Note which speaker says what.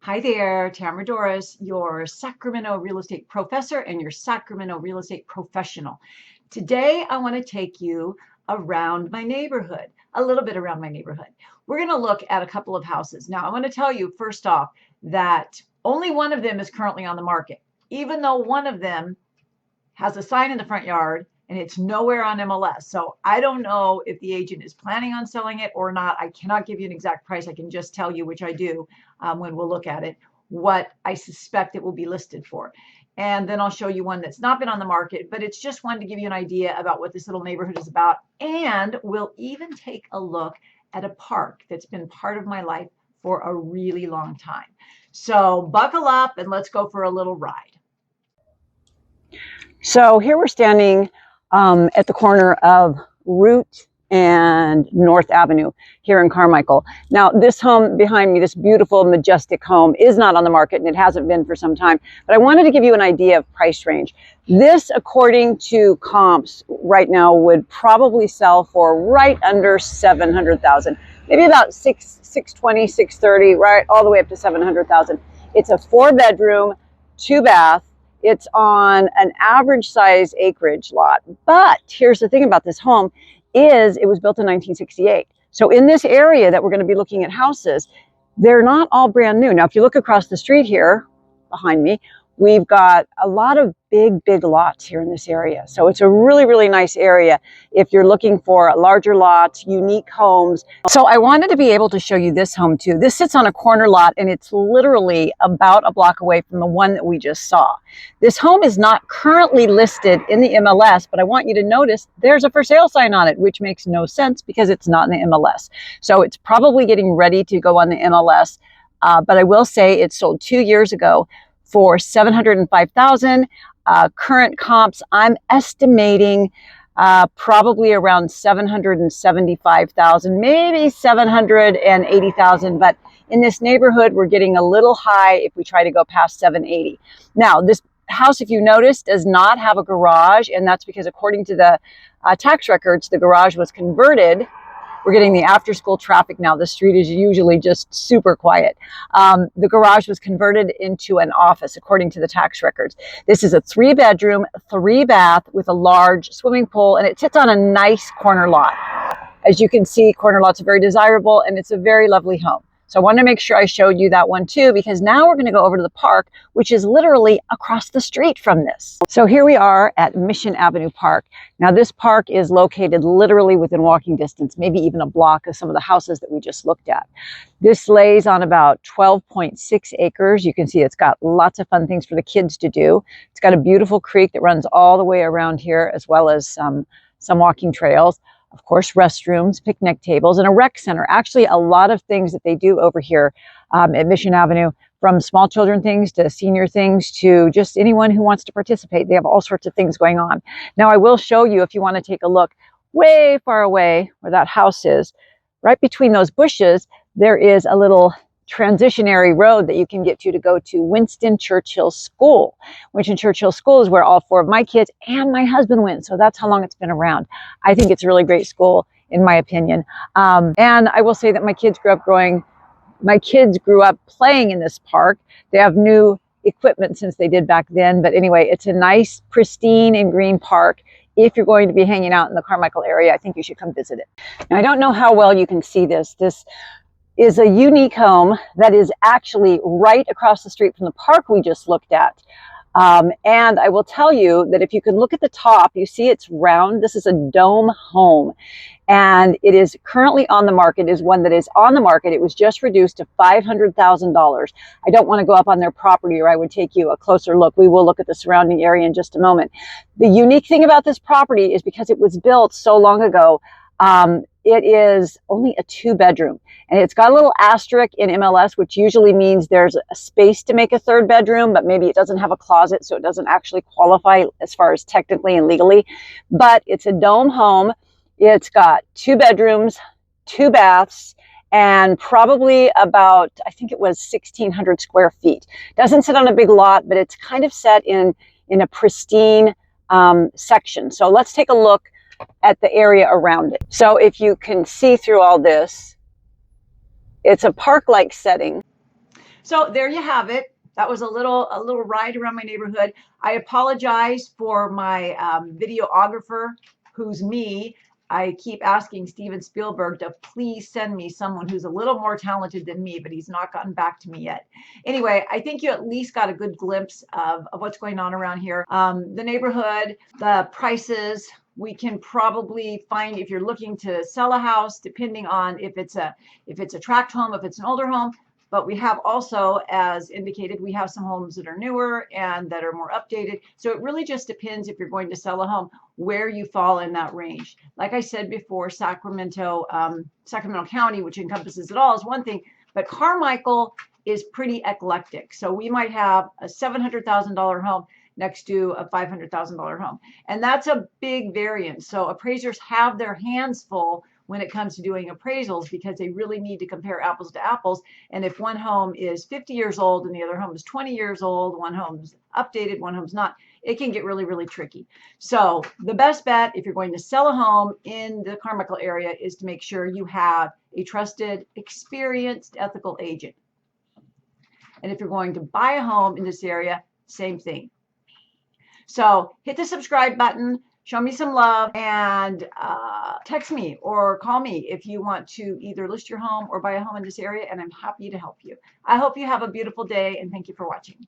Speaker 1: Hi there, Tamara Dorris, your Sacramento real estate professor and your Sacramento real estate professional. Today, I want to take you around my neighborhood, a little bit around my neighborhood. We're going to look at a couple of houses. Now, I want to tell you first off that only one of them is currently on the market, even though one of them has a sign in the front yard and it's nowhere on MLS. So I don't know if the agent is planning on selling it or not. I cannot give you an exact price. I can just tell you, which I do when we'll look at it, what I suspect it will be listed for. And then I'll show you one that's not been on the market, but it's just one to give you an idea about what this little neighborhood is about. And we'll even take a look at a park that's been part of my life for a really long time. So buckle up and let's go for a little ride.
Speaker 2: So here we're standing at the corner of Route and North Avenue here in Carmichael. Now, this home behind me, this beautiful, majestic home, is not on the market, and it hasn't been for some time. But I wanted to give you an idea of price range. This, according to comps, right now would probably sell for right under $700,000, maybe about $620,000, $630,000, right, all the way up to $700,000. It's a 4-bedroom, 2-bath. It's on an average size acreage lot. But here's the thing about this home is it was built in 1968. So in this area that we're going to be looking at houses, they're not all brand new. Now, if you look across the street here behind me, we've got a lot of big lots here in this area. So it's a really, really nice area if you're looking for larger lots, unique homes. So I wanted to be able to show you this home too. This sits on a corner lot and it's literally about a block away from the one that we just saw. This home is not currently listed in the MLS, but I want you to notice there's a for sale sign on it, which makes no sense because it's not in the MLS. So it's probably getting ready to go on the MLS. But I will say it sold 2 years ago for $705,000. Current comps, I'm estimating probably around $775,000, maybe $780,000. But in this neighborhood, we're getting a little high if we try to go past $780,000. Now, this house, if you notice, does not have a garage, and that's because according to the tax records, the garage was converted. We're getting the after-school traffic now. The street is usually just super quiet. The garage was converted into an office, according to the tax records. This is a 3-bedroom, 3-bath with a large swimming pool, and it sits on a nice corner lot. As you can see, corner lots are very desirable, and it's a very lovely home. So I wanted to make sure I showed you that one too, because now we're going to go over to the park, which is literally across the street from this. So here we are at Mission Avenue Park. Now this park is located literally within walking distance, maybe even a block of some of the houses that we just looked at. This lays on about 12.6 acres. You can see it's got lots of fun things for the kids to do. It's got a beautiful creek that runs all the way around here, as well as some walking trails. Of course, restrooms, picnic tables, and a rec center. Actually, a lot of things that they do over here at Mission Avenue, from small children things to senior things to just anyone who wants to participate. They have all sorts of things going on. Now, I will show you, if you want to take a look way far away where that house is, right between those bushes, there is a little transitionary road that you can get to go to Winston Churchill School. Winston Churchill School is where all 4 of my kids and my husband went. So that's how long it's been around. I think it's a really great school, in my opinion. And I will say that my kids grew up playing in this park. They have new equipment since they did back then. But anyway, it's a nice, pristine and green park. If you're going to be hanging out in the Carmichael area, I think you should come visit it. Now, I don't know how well you can see this. This is a unique home that is actually right across the street from the park we just looked at. And I will tell you that if you can look at the top, you see it's round. This is a dome home, and it is currently on the market. It is one that is on the market. It was just reduced to $500,000. I don't want to go up on their property, or I would take you a closer look. We will look at the surrounding area in just a moment. The unique thing about this property is because it was built so long ago, it is only a 2-bedroom, and it's got a little asterisk in MLS, which usually means there's a space to make a 3rd bedroom, but maybe it doesn't have a closet, so it doesn't actually qualify as far as technically and legally. But it's a dome home. It's got 2 bedrooms, 2 baths, and probably about, I think it was 1,600 square feet. Doesn't sit on a big lot, but it's kind of set in a pristine section. So let's take a look at the area around it. So if you can see through all this, it's a park-like setting.
Speaker 1: So there you have it. That was a little ride around my neighborhood. I apologize for my videographer, who's me. I keep asking Steven Spielberg to please send me someone who's a little more talented than me, but he's not gotten back to me yet. Anyway, I think you at least got a good glimpse of what's going on around here. The neighborhood, the prices. We can probably find, if you're looking to sell a house, depending on if it's a tract home, if it's an older home. But we have also, as indicated, we have some homes that are newer and that are more updated. So it really just depends, if you're going to sell a home, where you fall in that range. Like I said before, Sacramento County, which encompasses it all, is one thing, but Carmichael is pretty eclectic. So we might have a $700,000 home next to a $500,000 home. And that's a big variance. So appraisers have their hands full when it comes to doing appraisals, because they really need to compare apples to apples. And if one home is 50 years old and the other home is 20 years old, one home's updated, one home's not, it can get really, really tricky. So the best bet, if you're going to sell a home in the Carmichael area, is to make sure you have a trusted, experienced, ethical agent. And if you're going to buy a home in this area, same thing. So hit the subscribe button, show me some love, and text me or call me if you want to either list your home or buy a home in this area, and I'm happy to help you. I hope you have a beautiful day, and thank you for watching.